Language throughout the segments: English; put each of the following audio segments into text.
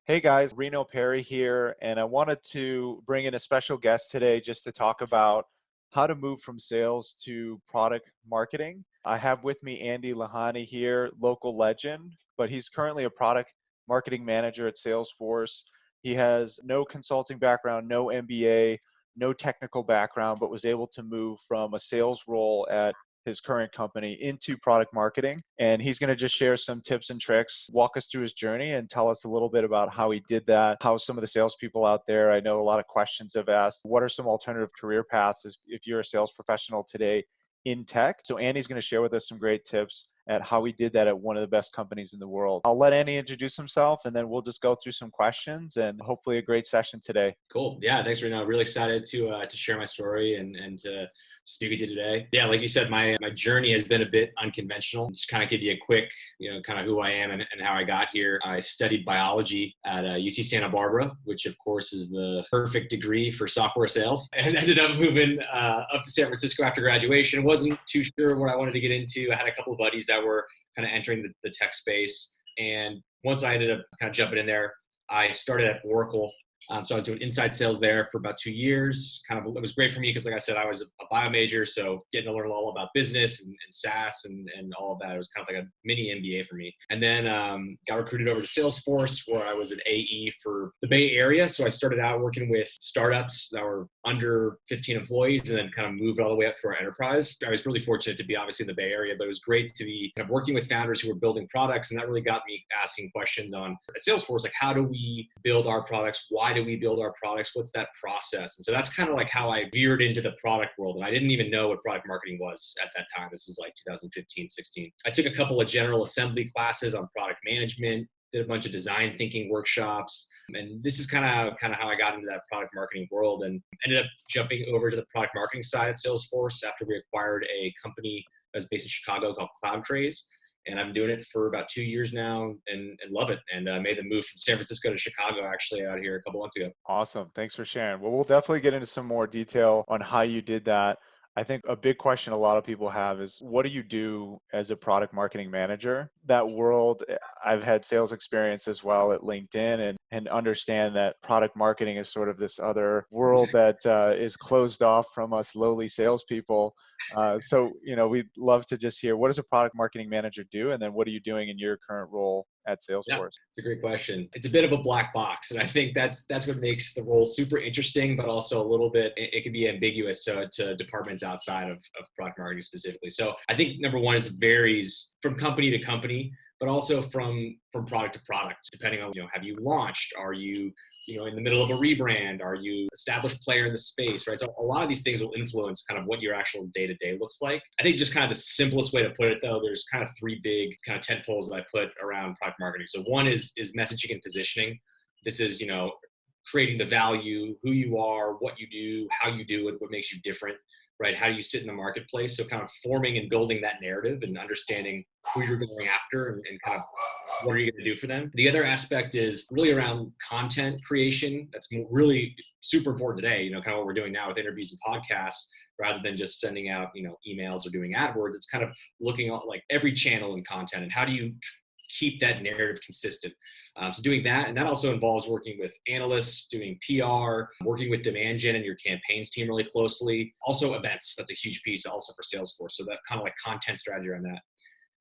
Hey guys, Reno Perry here, and I wanted to bring in a special guest today just to talk about how to move from sales to product marketing. I have with me Andy Lihani here, local legend, but he's currently a product marketing manager at Salesforce. He has no consulting background, no MBA, no technical background, but was able to move from a sales role at his current company into product marketing. And he's going to just share some tips and tricks, walk us through his journey, and tell us a little bit about how he did that, how some of the salespeople out there, I know a lot of questions have asked, what are some alternative career paths if you're a sales professional today in tech? So Andy's going to share with us some great tips at how he did that at one of the best companies in the world. I'll let Andy introduce himself and then we'll just go through some questions and hopefully a great session today. Cool. Yeah, thanks, Reno. Really excited to share my story and to speak with you today. Yeah, like you said, my journey has been a bit unconventional. Just kind of give you a quick, kind of who I am and how I got here. I studied biology at UC Santa Barbara, which of course is the perfect degree for software sales, and ended up moving up to San Francisco after graduation. Wasn't too sure what I wanted to get into. I had a couple of buddies that were kind of entering the tech space, and once I ended up kind of jumping in there, I started at Oracle. So I was doing inside sales there for about 2 years. It was great for me because, like I said, I was a bio major, so getting to learn all about business and SaaS and all of that. It was kind of like a mini MBA for me. And then got recruited over to Salesforce, where I was an AE for the Bay Area. So I started out working with startups that were under 15 employees, and then kind of moved all the way up to our enterprise. I was really fortunate to be obviously in the Bay Area, but it was great to be kind of working with founders who were building products, and that really got me asking questions on at Salesforce, like how do we build our products? Why do we build our products? What's that process? And so that's kind of like how I veered into the product world. And I didn't even know what product marketing was at that time. This is like 2015, 16. I took a couple of general assembly classes on product management, did a bunch of design thinking workshops. And this is kind of how I got into that product marketing world, and ended up jumping over to the product marketing side at Salesforce after we acquired a company that's based in Chicago called CloudCraze. And I'm doing it for about 2 years now and love it. And I made the move from San Francisco to Chicago actually out here a couple months ago. Awesome. Thanks for sharing. Well, we'll definitely get into some more detail on how you did that. I think a big question a lot of people have is what do you do as a product marketing manager? That world, I've had sales experience as well at LinkedIn and understand that product marketing is sort of this other world that is closed off from us lowly salespeople. We'd love to just hear what does a product marketing manager do? And then what are you doing in your current role at Yeah, Salesforce? it's a great question. It's a bit of a black box, and I think that's what makes the role super interesting, but also a little bit it can be ambiguous to departments outside of product marketing specifically. So I think number one is it varies from company to company, but also from product to product, depending on have you launched, are you in the middle of a rebrand, are you established player in the space, right? So a lot of these things will influence kind of what your actual day-to-day looks like. I think just kind of the simplest way to put it though, there's kind of three big kind of tent poles that I put around product marketing. So one is messaging and positioning. This is creating the value, who you are, what you do, how you do it, what makes you different, right? How do you sit in the marketplace? So kind of forming and building that narrative and understanding who you're going after and kind of what are you going to do for them. The other aspect is really around content creation. That's really super important today, kind of what we're doing now with interviews and podcasts, rather than just sending out, emails or doing AdWords. It's kind of looking at like every channel and content and how do you keep that narrative consistent. So doing that, and that also involves working with analysts, doing PR, working with demand gen and your campaigns team really closely. Also events, that's a huge piece also for Salesforce. So that kind of like content strategy around that.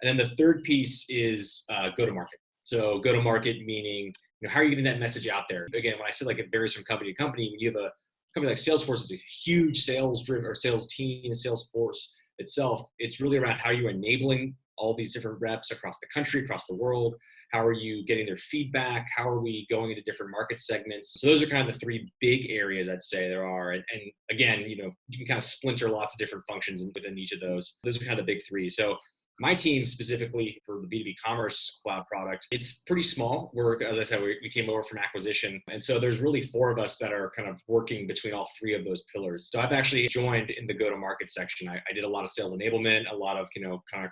And then the third piece is go-to-market. So go-to-market meaning, how are you getting that message out there? Again, when I said like it varies from company to company, when you have a company like Salesforce, it's a huge sales-driven or sales team, Salesforce itself. It's really around how you're enabling all these different reps across the country, across the world. How are you getting their feedback? How are we going into different market segments? So those are kind of the three big areas I'd say there are. And again, you can kind of splinter lots of different functions within each of those. Those are kind of the big three. So my team specifically for the B2B commerce cloud product, it's pretty small. As I said, we came over from acquisition. And so there's really four of us that are kind of working between all three of those pillars. So I've actually joined in the go-to-market section. I did a lot of sales enablement, a lot of, kind of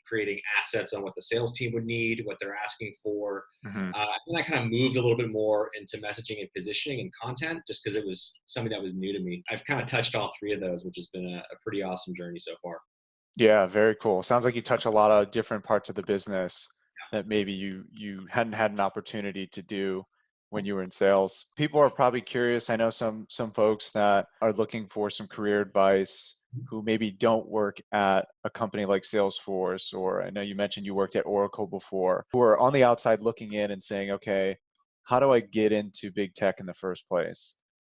creating assets on what the sales team would need, what they're asking for. hmm And I kind of moved a little bit more into messaging and positioning and content just because it was something that was new to me. I've kind of touched all three of those, which has been a pretty awesome journey so far. Yeah, very cool. Sounds like you touch a lot of different parts of the business that maybe you hadn't had an opportunity to do when you were in sales. People are probably curious. I know some folks that are looking for some career advice who maybe don't work at a company like Salesforce, or I know you mentioned you worked at Oracle before, who are on the outside looking in and saying, okay, how do I get into big tech in the first place?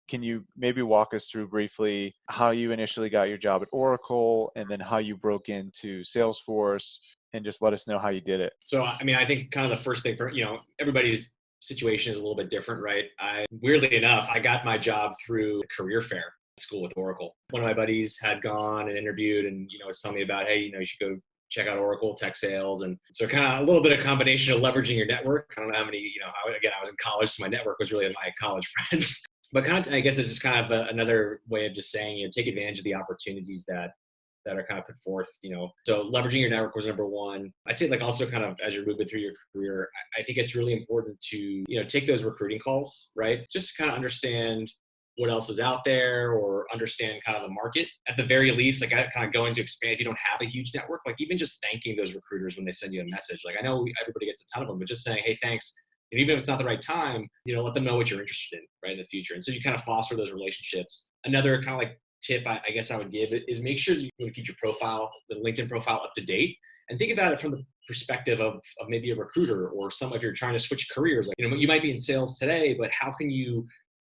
Can you maybe walk us through briefly how you initially got your job at Oracle and then how you broke into Salesforce, and just let us know how you did it? So, I mean, I think kind of the first thing for, everybody's situation is a little bit different, right? Weirdly enough, I got my job through a career fair at school with Oracle. One of my buddies had gone and interviewed and, was telling me about, hey, you should go check out Oracle tech sales. And so kind of a little bit of combination of leveraging your network. I don't know how many, again, I was in college, so my network was really my college friends. But kind of, I guess it's just kind of another way of just saying, take advantage of the opportunities that are kind of put forth, So leveraging your network was number one. I'd say like also kind of as you're moving through your career, I think it's really important to, take those recruiting calls, right? Just to kind of understand what else is out there or understand kind of the market. At the very least, like I kind of going to expand, if you don't have a huge network, like even just thanking those recruiters when they send you a message. Like I know everybody gets a ton of them, but just saying, hey, thanks. And even if it's not the right time, let them know what you're interested in, right, in the future. And so you kind of foster those relationships. Another kind of like tip I guess I would give it is make sure you keep your profile, the LinkedIn profile, up to date, and think about it from the perspective of maybe a recruiter or if you're trying to switch careers. Like, you might be in sales today, but how can you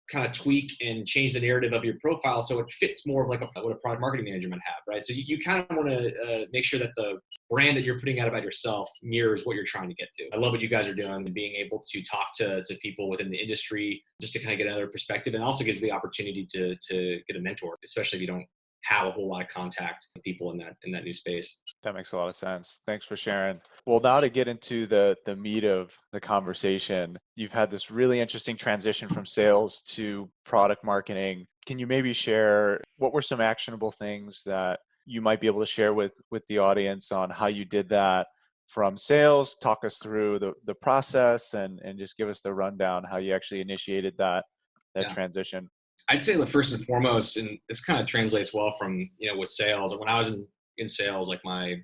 kind of tweak and change the narrative of your profile so it fits more of like what a product marketing manager might have, right? So you kind of want to make sure that the brand that you're putting out about yourself mirrors what you're trying to get to. I love what you guys are doing and being able to talk to people within the industry just to kind of get another perspective, and also gives the opportunity to get a mentor, especially if you don't have a whole lot of contact with people in that new space. That makes a lot of sense. Thanks for sharing. Well, now to get into the meat of the conversation, you've had this really interesting transition from sales to product marketing. Can you maybe share what were some actionable things that you might be able to share with the audience on how you did that from sales? Talk us through the process, and just give us the rundown how you actually initiated that Yeah. transition. I'd say the first and foremost, and this kind of translates well from, with sales. When I was in sales, like my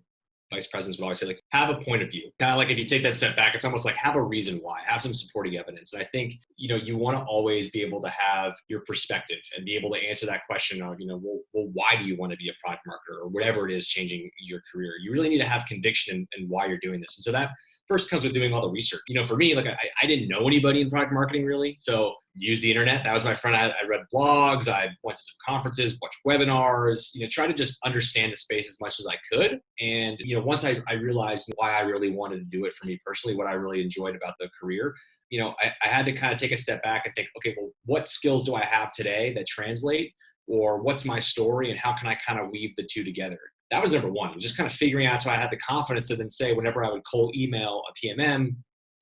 vice presidents would always say, like, have a point of view. Kind of like if you take that step back, it's almost like have a reason why, have some supporting evidence. And I think, you want to always be able to have your perspective and be able to answer that question of, well, why do you want to be a product marketer or whatever it is changing your career? You really need to have conviction in why you're doing this. And so that first comes with doing all the research. For me, like I didn't know anybody in product marketing really. So use the internet. That was my friend. I read blogs. I went to some conferences, watched webinars, try to just understand the space as much as I could. And, once I realized why I really wanted to do it for me personally, what I really enjoyed about the career, I had to kind of take a step back and think, okay, well, what skills do I have today that translate, or what's my story and how can I kind of weave the two together? That was number one. It was just kind of figuring out, so I had the confidence to then say, whenever I would cold email a PMM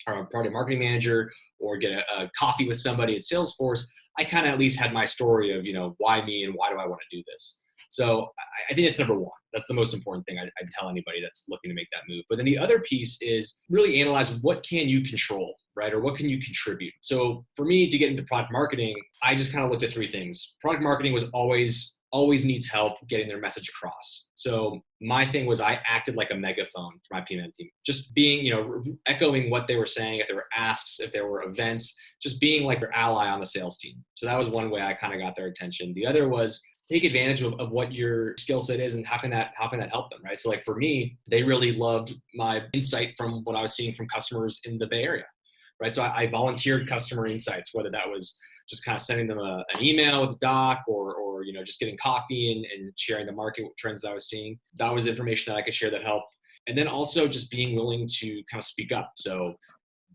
or a product marketing manager or get a coffee with somebody at Salesforce, I kind of at least had my story of, why me and why do I want to do this? So I think that's number one. That's the most important thing I'd tell anybody that's looking to make that move. But then the other piece is really analyze what can you control, right? Or what can you contribute? So for me to get into product marketing, I just kind of looked at three things. Product marketing was always needs help getting their message across. So my thing was I acted like a megaphone for my PMM team, just being, echoing what they were saying, if there were asks, if there were events, just being like their ally on the sales team. So that was one way I kind of got their attention. The other was take advantage of what your skill set is and how can that help them, right? So like for me, they really loved my insight from what I was seeing from customers in the Bay Area, right? So I volunteered customer insights, whether that was just kind of sending them an email with a doc or just getting coffee and sharing the market trends that I was seeing. That was information that I could share that helped. And then also just being willing to kind of speak up. So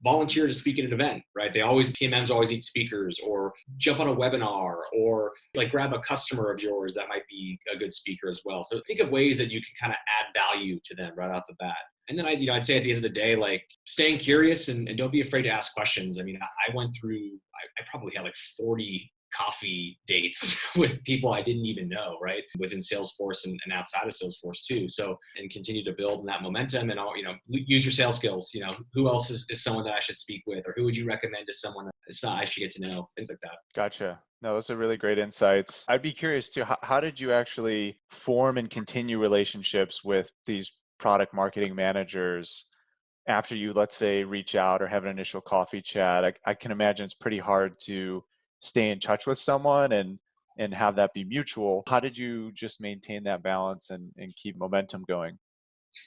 volunteer to speak at an event, right? PMMs always need speakers, or jump on a webinar, or like grab a customer of yours that might be a good speaker as well. So think of ways that you can kind of add value to them right off the bat. And then I'd say at the end of the day, like staying curious and don't be afraid to ask questions. I mean, I went through, I probably had like 40 coffee dates with people I didn't even know, right? Within Salesforce and outside of Salesforce too. So, and continue to build in that momentum and all, use your sales skills. Who else is someone that I should speak with, or who would you recommend to someone that I should get to know, things like that. Gotcha. No, those are really great insights. I'd be curious too, how did you actually form and continue relationships with these product marketing managers after you, let's say, reach out or have an initial coffee chat, I can imagine it's pretty hard to stay in touch with someone and have that be mutual. How did you just maintain that balance and keep momentum going?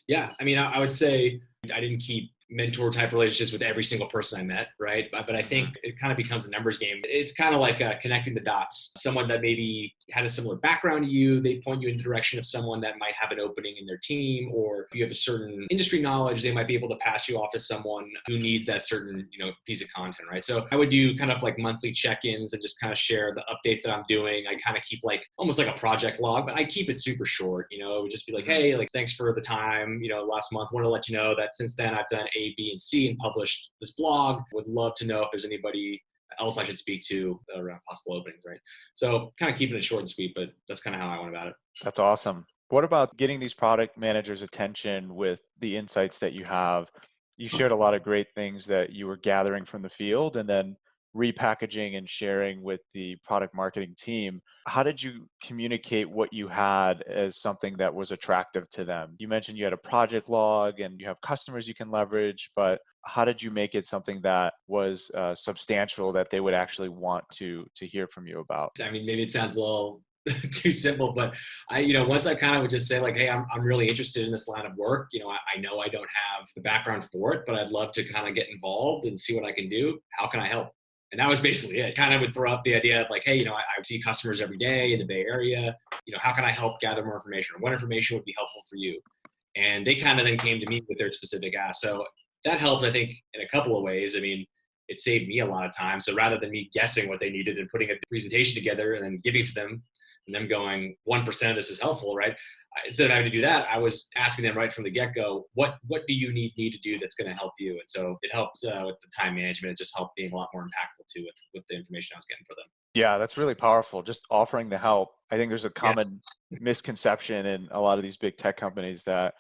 Yeah, I mean, I would say I didn't keep mentor type relationships with every single person I met, right? But I Hmm. think it kind of becomes a numbers game. It's kind of like connecting the dots. Someone that maybe had a similar background to you, they point you in the direction of someone that might have an opening in their team, or if you have a certain industry knowledge, they might be able to pass you off to someone who needs that certain, piece of content, right? So I would do kind of like monthly check-ins and just kind of share the updates that I'm doing. I kind of keep like almost like a project log, but I keep it super short. It would just be like, Hmm. hey, like thanks for the time. Last month, want to let you know that since then I've done A, B, and C and published this blog. Would love to know if there's anybody else I should speak to around possible openings, right? So kind of keeping it short and sweet, but that's kind of how I went about it. That's awesome. What about getting these product managers' attention with the insights that you have? You shared a lot of great things that you were gathering from the field and then repackaging and sharing with the product marketing team. How did you communicate what you had as something that was attractive to them? You mentioned you had a project log and you have customers you can leverage, but how did you make it something that was substantial that they would actually want to hear from you about? I mean, maybe it sounds a little too simple, but once I kind of would just say like, hey, I'm really interested in this line of work. I know I don't have the background for it, but I'd love to kind of get involved and see what I can do. How can I help? And that was basically it. Kind of would throw up the idea of like, hey, I see customers every day in the Bay Area. How can I help gather more information? Or what information would be helpful for you? And they kind of then came to me with their specific ask. So that helped, I think, in a couple of ways. I mean, it saved me a lot of time. So rather than me guessing what they needed and putting a presentation together and then giving it to them and them going 1% of this is helpful, right? Instead of having to do that, I was asking them right from the get-go, what do you need to do that's going to help you? And so it helped with the time management. It just helped being a lot more impactful too with the information I was getting for them. Yeah, that's really powerful. Just offering the help. I think there's a Yeah. common misconception in a lot of these big tech companies that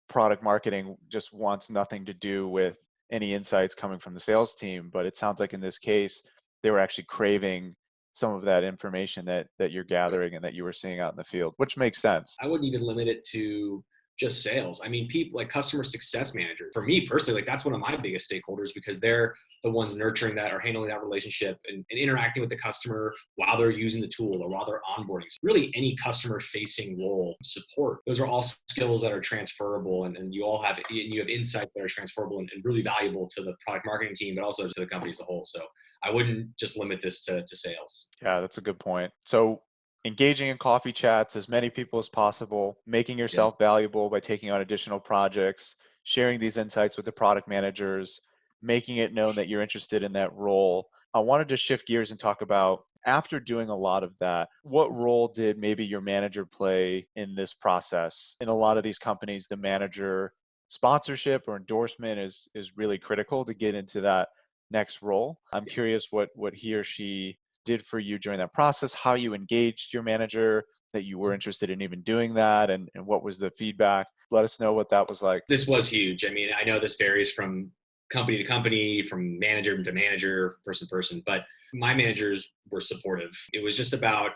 product marketing just wants nothing to do with any insights coming from the sales team. But it sounds like in this case, they were actually craving some of that information that you're gathering and that you were seeing out in the field, which makes sense. I wouldn't even limit it to just sales. I mean, people like customer success manager. For me personally, like that's one of my biggest stakeholders because they're the ones nurturing that or handling that relationship and interacting with the customer while they're using the tool or while they're onboarding. So really any customer facing role support. Those are all skills that are transferable and you have insights that are transferable and really valuable to the product marketing team, but also to the company as a whole. So I wouldn't just limit this to sales. Yeah, that's a good point. So engaging in coffee chats, as many people as possible, making Yeah. yourself valuable by taking on additional projects, sharing these insights with the product managers, making it known that you're interested in that role. I wanted to shift gears and talk about after doing a lot of that, what role did maybe your manager play in this process? In a lot of these companies, the manager sponsorship or endorsement is really critical to get into that next role. I'm curious what he or she did for you during that process, how you engaged your manager, that you were interested in even doing that, and what was the feedback. Let us know what that was like. This was huge. I mean, I know this varies from company to company, from manager to manager, person to person, but my managers were supportive. It was just about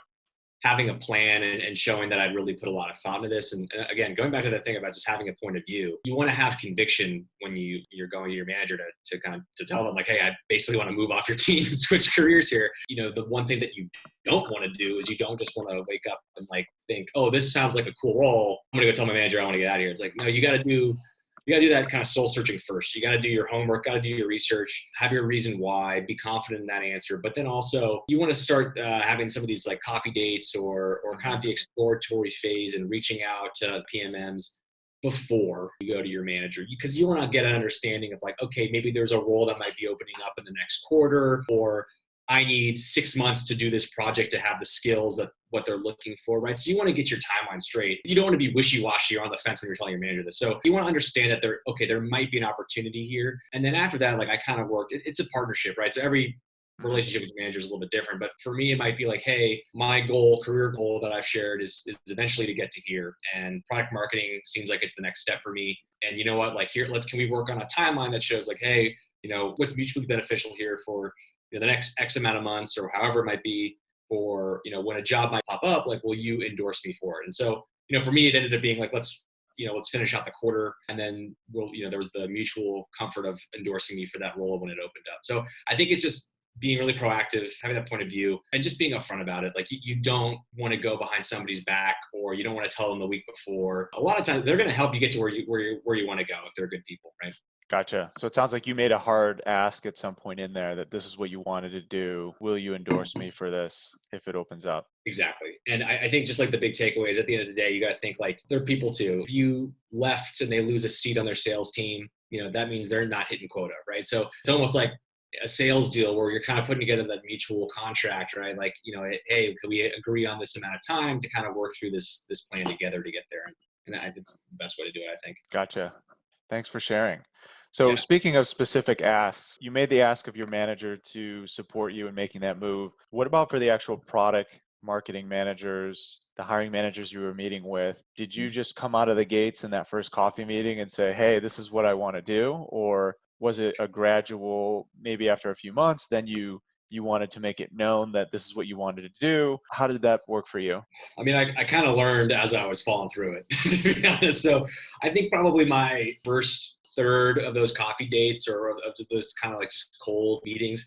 having a plan and showing that I'd really put a lot of thought into this. And again, going back to that thing about just having a point of view, you want to have conviction when you're going to your manager to kind of to tell them like, hey, I basically want to move off your team and switch careers here. The one thing that you don't want to do is you don't just want to wake up and like think, oh, this sounds like a cool role. I'm gonna go tell my manager I want to get out of here. It's like, no, you got to do that kind of soul searching first. You got to do your homework, got to do your research, have your reason why, be confident in that answer. But then also, you want to start having some of these like coffee dates or kind Mhm. of the exploratory phase and reaching out to PMMs before you go to your manager because you want to get an understanding of like, okay, maybe there's a role that might be opening up in the next quarter, or I need 6 months to do this project to have the skills that what they're looking for, right? So you want to get your timeline straight. You don't want to be wishy-washy or on the fence when you're telling your manager this. So you want to understand that there might be an opportunity here. And then after that, like I kind of worked, it's a partnership, right? So every Mhm. relationship with your manager is a little bit different. But for me, it might be like, hey, my goal, career goal that I've shared is eventually to get to here. And product marketing seems like it's the next step for me. And you know what? Like here, can we work on a timeline that shows like, hey, what's mutually beneficial here for the next X amount of months or however it might be, or when a job might pop up, like will you endorse me for it? And so for me it ended up being like, let's let's finish out the quarter. And then there was the mutual comfort of endorsing me for that role when it opened up. So I think it's just being really proactive, having that point of view, and just being upfront about it. Like you don't want to go behind somebody's back, or you don't want to tell them the week before. A lot of times they're going to help you get to where you want to go if they're good people, right? Gotcha. So it sounds like you made a hard ask at some point in there that this is what you wanted to do. Will you endorse me for this if it opens up? Exactly. And I think just like the big takeaways at the end of the day, you got to think like they're people too. If you left and they lose a seat on their sales team, that means they're not hitting quota, right? So it's almost like a sales deal where you're kind of putting together that mutual contract, right? Like, hey, can we agree on this amount of time to kind of work through this plan together to get there? And I think it's the best way to do it, I think. Gotcha. Thanks for sharing. So Yeah. speaking of specific asks, you made the ask of your manager to support you in making that move. What about for the actual product marketing managers, the hiring managers you were meeting with? Did you just come out of the gates in that first coffee meeting and say, hey, this is what I want to do? Or was it a gradual, maybe after a few months, then you wanted to make it known that this is what you wanted to do? How did that work for you? I mean, I kind of learned as I was falling through it, to be honest. So I think probably my first third of those coffee dates or of those kind of like just cold meetings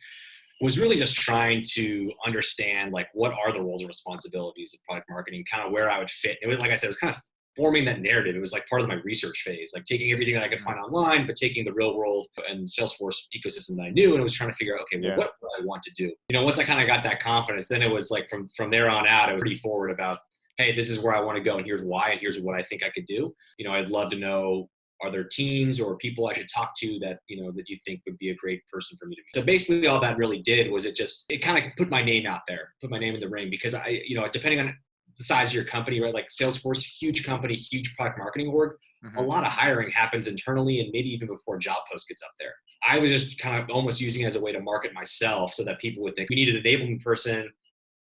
was really just trying to understand like what are the roles and responsibilities of product marketing, kind of where I would fit. It was, like I said, it was kind of forming that narrative. It was like part of my research phase, like taking everything that I could find online, but taking the real world and Salesforce ecosystem that I knew, and it was trying to figure out, okay, well, Yeah. what do I want to do? Once I kind of got that confidence, then it was like from there on out, it was pretty forward about, hey, this is where I want to go, and here's why, and here's what I think I could do. I'd love to know, are there teams or people I should talk to that that you think would be a great person for me to meet? So basically, all that really did was it kind of put my name out there, put my name in the ring, because depending on the size of your company, right? Like Salesforce, huge company, huge product marketing org. A lot of hiring happens internally and maybe even before a job post gets up there. I was just kind of almost using it as a way to market myself so that people would think we need an enablement person.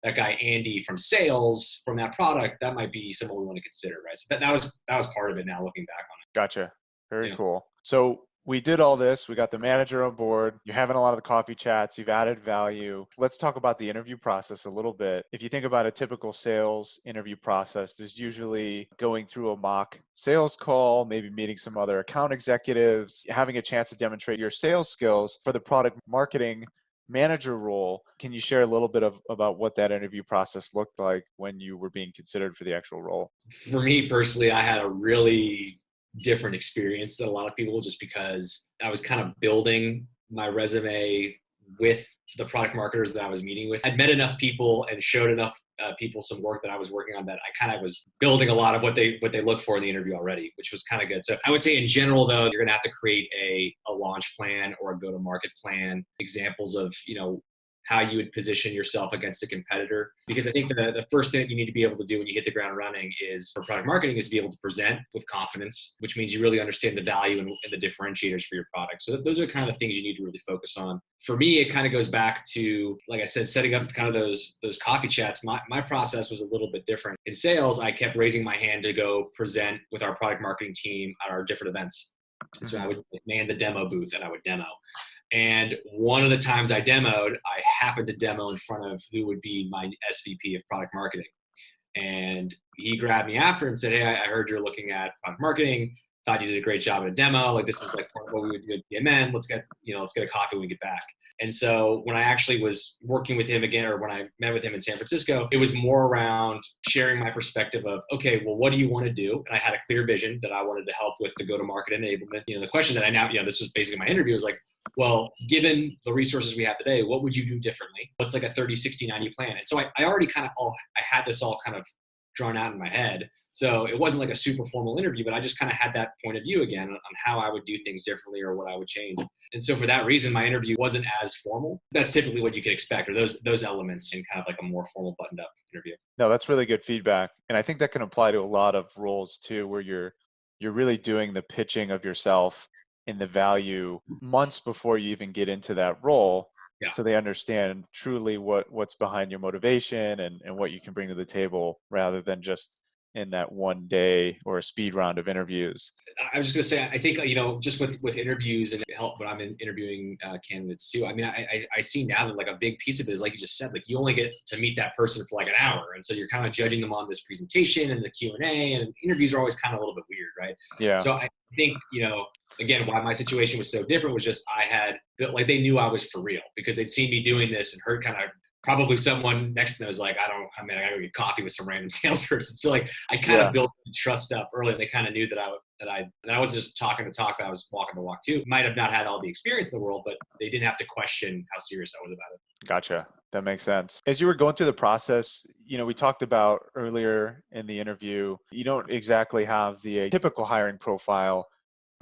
That guy Andy from sales from that product, that might be someone we want to consider, right? So that was part of it. Now looking back on Gotcha. Very it. cool. So we did all this. We got the manager on board. You're having a lot of the coffee chats. You've added value. Let's talk about the interview process a little bit. If you think about a typical sales interview process, there's usually going through a mock sales call, maybe meeting some other account executives, having a chance to demonstrate your sales skills. For the product marketing manager role, can you share a little bit about what that interview process looked like when you were being considered for the actual role? For me personally, I had a really different experience than a lot of people, just because I was kind of building my resume with the product marketers that I was meeting with. I'd met enough people and showed enough people some work that I was working on that I kind of was building a lot of what they look for in the interview already, which was kind of good. So I would say in general, though, you're going to have to create a launch plan or a go-to-market plan, examples of, how you would position yourself against a competitor. Because I think the first thing that you need to be able to do when you hit the ground running is for product marketing is to be able to present with confidence, which means you really understand the value and the differentiators for your product. So those are kind of the things you need to really focus on. For me, it kind of goes back to, like I said, setting up kind of those coffee chats. My process was a little bit different. In sales, I kept raising my hand to go present with our product marketing team at our different events. And so I would man the demo booth and I would demo. And one of the times I demoed, I happened to demo in front of who would be my SVP of product marketing. And he grabbed me after and said, hey, I heard you're looking at product marketing. Thought you did a great job at a demo. Like, this is like part of what we would do at BMN. Let's get a coffee when we get back. And so when I actually was working with him again, or when I met with him in San Francisco, it was more around sharing my perspective of, okay, well, what do you want to do? And I had a clear vision that I wanted to help with the go-to-market enablement. The question that I now, this was basically my interview, was like, well, given the resources we have today, what would you do differently? What's like a 30, 60, 90 plan? And so I already kind of I had this all kind of drawn out in my head. So it wasn't like a super formal interview, but I just kind of had that point of view again on how I would do things differently or what I would change. And so for that reason, my interview wasn't as formal. That's typically what you can expect, or those elements in kind of like a more formal buttoned up interview. No, that's really good feedback. And I think that can apply to a lot of roles too, where you're really doing the pitching of yourself and the value months before you even get into that role. Yeah. So they understand truly what's behind your motivation and what you can bring to the table, rather than just in that one day or a speed round of interviews? I was just gonna say, I think just with interviews and help when I'm interviewing candidates too. I mean, I see now that like a big piece of it is like you just said, like you only get to meet that person for like an hour, and so you're kind of judging them on this presentation and the Q&A, and interviews are always kind of a little bit weird, right? Yeah. So I think again, why my situation was so different was just I had like they knew I was for real because they'd seen me doing this and heard kind of probably someone next to them was like, I gotta go get coffee with some random salesperson. So like I kind of Yeah. built trust up early, and they kind of knew that I wasn't just talking to talk, that I was walking the walk too. Might have not had all the experience in the world, but they didn't have to question how serious I was about it. Gotcha. That makes sense. As you were going through the process, we talked about earlier in the interview, you don't exactly have the typical hiring profile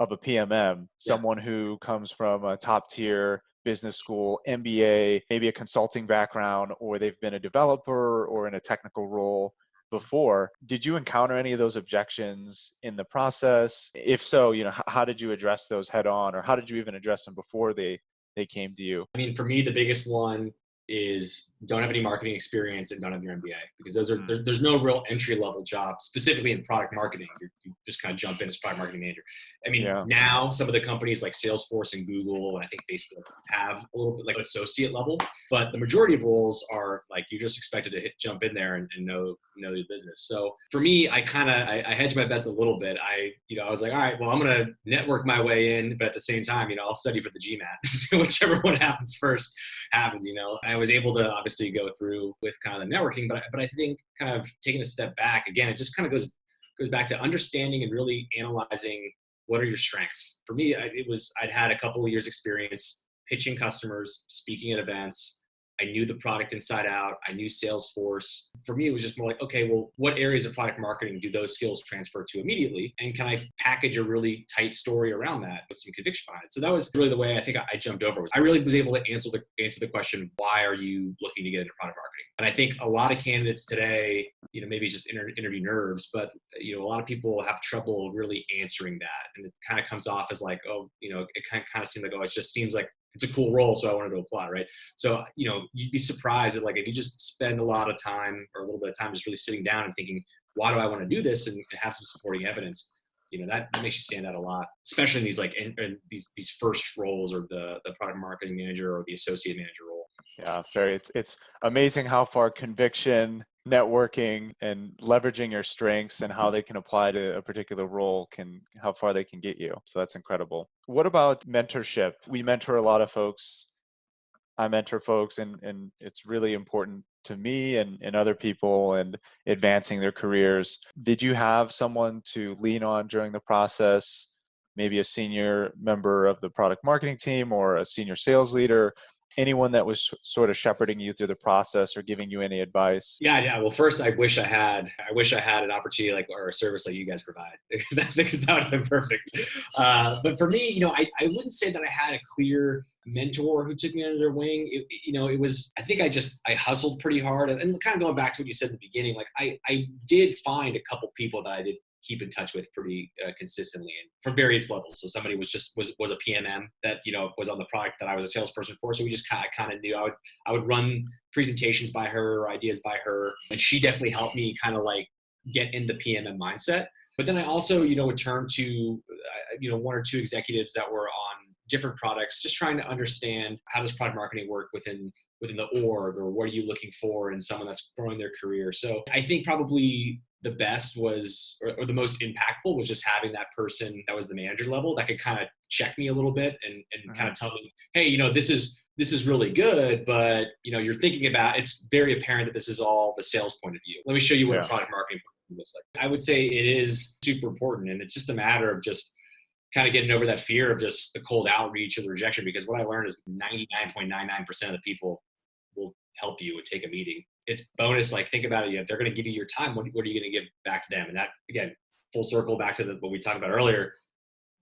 of a PMM, Yeah. someone who comes from a top tier business school, MBA, maybe a consulting background, or they've been a developer or in a technical role before. Did you encounter any of those objections in the process? If so, how did you address those head on, or how did you even address them before they came to you? I mean, for me, the biggest one is don't have any marketing experience and don't have your MBA because those are Mm, there's no real entry level job specifically in product marketing. You just kind of jump in as product marketing manager. I mean, yeah. now some of the companies like Salesforce and Google and I think Facebook have a little bit like associate level, but the majority of roles are like you're just expected to jump in there and know the business. So for me, I hedged my bets a little bit. I was like, all right, well, I'm gonna network my way in, but at the same time, I'll study for the GMAT, whichever one happens first happens. I was able to obviously go through with kind of the networking, but I think kind of taking a step back again, it just kind of goes back to understanding and really analyzing what are your strengths. For me, I'd had a couple of years experience pitching customers, speaking at events. I knew the product inside out. I knew Salesforce. For me, it was just more like, okay, well, what areas of product marketing do those skills transfer to immediately? And can I package a really tight story around that with some conviction behind it? So that was really the way I think I jumped over. I really was able to answer the question, why are you looking to get into product marketing? And I think a lot of candidates today, maybe it's just interview nerves, but a lot of people have trouble really answering that. And it kind of comes off as like, oh, it kind of seems like, oh, it just seems like it's a cool role, so I wanted to apply, right? So, you'd be surprised that like if you just spend a lot of time or a little bit of time just really sitting down and thinking, why do I want to do this, and have some supporting evidence, that makes you stand out a lot, especially in these like in these first roles or the product marketing manager or the associate manager role. Yeah, very. It's amazing how far conviction, networking, and leveraging your strengths and how they can apply to a particular role how far they can get you. So that's incredible. What about mentorship? We mentor a lot of folks. I mentor folks, and it's really important to me and other people and advancing their careers. Did you have someone to lean on during the process? Maybe a senior member of the product marketing team or a senior sales leader, anyone that was sort of shepherding you through the process or giving you any advice? Yeah, yeah. Well, first, I wish I had an opportunity like or a service like you guys provide because that would have been perfect. But for me, I wouldn't say that I had a clear mentor who took me under their wing. It was. I think I hustled pretty hard, and kind of going back to what you said at the beginning, like I did find a couple people that I did keep in touch with pretty consistently and from various levels. So somebody was a PMM that was on the product that I was a salesperson for. So we just kind of knew I would run presentations by her or ideas by her, and she definitely helped me kind of like get in the PMM mindset. But then I also would turn to one or two executives that were on different products, just trying to understand how does product marketing work within the org, or what are you looking for in someone that's growing their career. So I think probably the best was, or the most impactful was just having that person that was the manager level that could kind of check me a little bit and kind Mhm. of tell me, hey, this is really good, but you're thinking about, it's very apparent that this is all the sales point of view. Let me show you what a Yeah. product marketing looks like. I would say it is super important, and it's just a matter of just kind of getting over that fear of just the cold outreach or the rejection, because what I learned is 99.99% of the people will help you and take a meeting. It's bonus. Like, think about it. If they're going to give you your time, what are you going to give back to them? And that, again, full circle back to what we talked about earlier,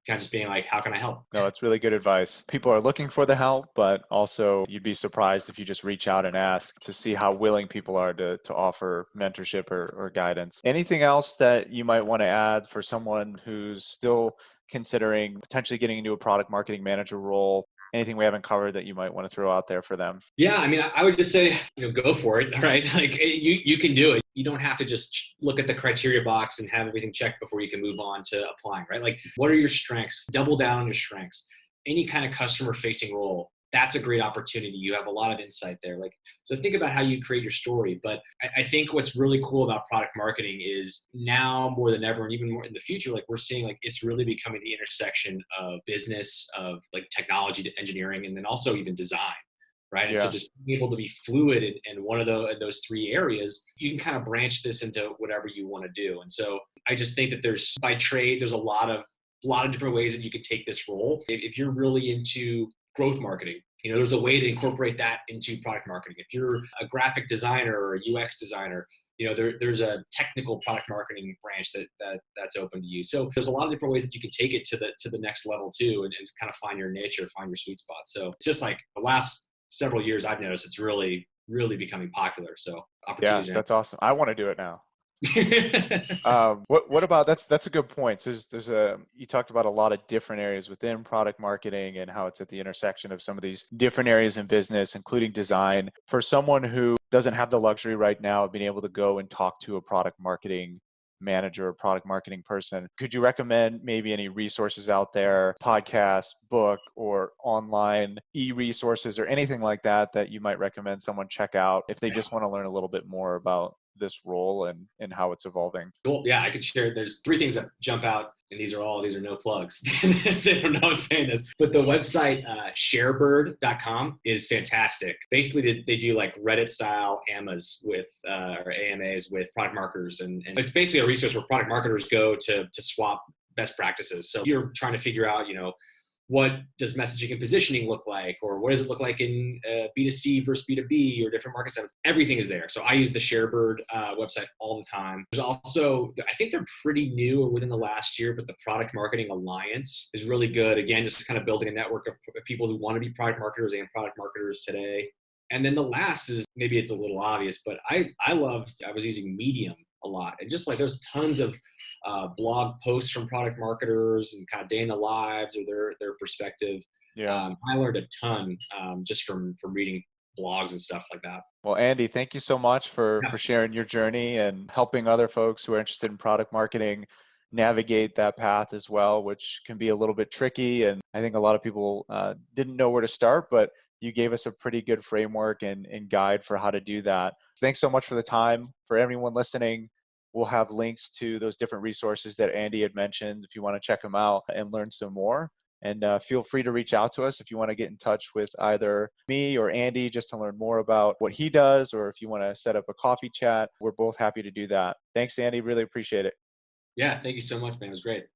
kind of just being like, how can I help? No, it's really good advice. People are looking for the help, but also you'd be surprised if you just reach out and ask to see how willing people are to offer mentorship or guidance. Anything else that you might want to add for someone who's still considering potentially getting into a product marketing manager role? anything we haven't covered that you might want to throw out there for them? Yeah, I mean, I would just say, go for it. All right, like you can do it. You don't have to just look at the criteria box and have everything checked before you can move on to applying. Right? Like, what are your strengths? Double down on your strengths. Any kind of customer facing role, that's a great opportunity. You have a lot of insight there. Like, so think about how you create your story. But I think what's really cool about product marketing is now more than ever, and even more in the future, like we're seeing like it's really becoming the intersection of business, of like technology to engineering, and then also even design. Right. And so Yeah. just being able to be fluid in one of those three areas, you can kind of branch this into whatever you want to do. And so I just think that there's by trade, there's a lot of different ways that you could take this role. If you're really into growth marketing, there's a way to incorporate that into product marketing. If you're a graphic designer or a UX designer, there's a technical product marketing branch that's open to you. So there's a lot of different ways that you can take it to the next level too, and kind of find your niche or find your sweet spot. So it's just like the last several years I've noticed it's really, really becoming popular. So Yeah, opportunities. that's awesome. I want to do it now. Yeah. What about that's a good point. So there's a you talked about a lot of different areas within product marketing and how it's at the intersection of some of these different areas in business, including design. For someone who doesn't have the luxury right now of being able to go and talk to a product marketing manager or product marketing person, could you recommend maybe any resources out there, podcast, book, or online e-resources or anything like that that you might recommend someone check out if they just want to learn a little bit more about this role and how it's evolving? Cool. Yeah, I could share. There's three things that jump out, and these are no plugs. They don't know I'm saying this, but the website sharebird.com is fantastic. Basically, they do like Reddit style AMAs or AMAs with product marketers, and it's basically a resource where product marketers go to swap best practices. So you're trying to figure out, what does messaging and positioning look like, or what does it look like in B2C versus B2B or different market segments? Everything is there. So I use the Sharebird website all the time. There's also, I think they're pretty new or within the last year, but the Product Marketing Alliance is really good. Again, just kind of building a network of people who want to be product marketers and product marketers today. And then the last is, maybe it's a little obvious, but I was using Medium a lot. And just like there's tons of blog posts from product marketers and kind of day in the lives or their perspective. Yeah. I learned a ton just from reading blogs and stuff like that. Well, Andy, thank you so much for Yeah. sharing your journey and helping other folks who are interested in product marketing navigate that path as well, which can be a little bit tricky. And I think a lot of people didn't know where to start, but you gave us a pretty good framework and guide for how to do that. Thanks so much for the time. For everyone listening, we'll have links to those different resources that Andy had mentioned if you want to check them out and learn some more. And feel free to reach out to us if you want to get in touch with either me or Andy just to learn more about what he does, or if you want to set up a coffee chat. We're both happy to do that. Thanks, Andy. Really appreciate it. Yeah. Thank you so much, man. It was great.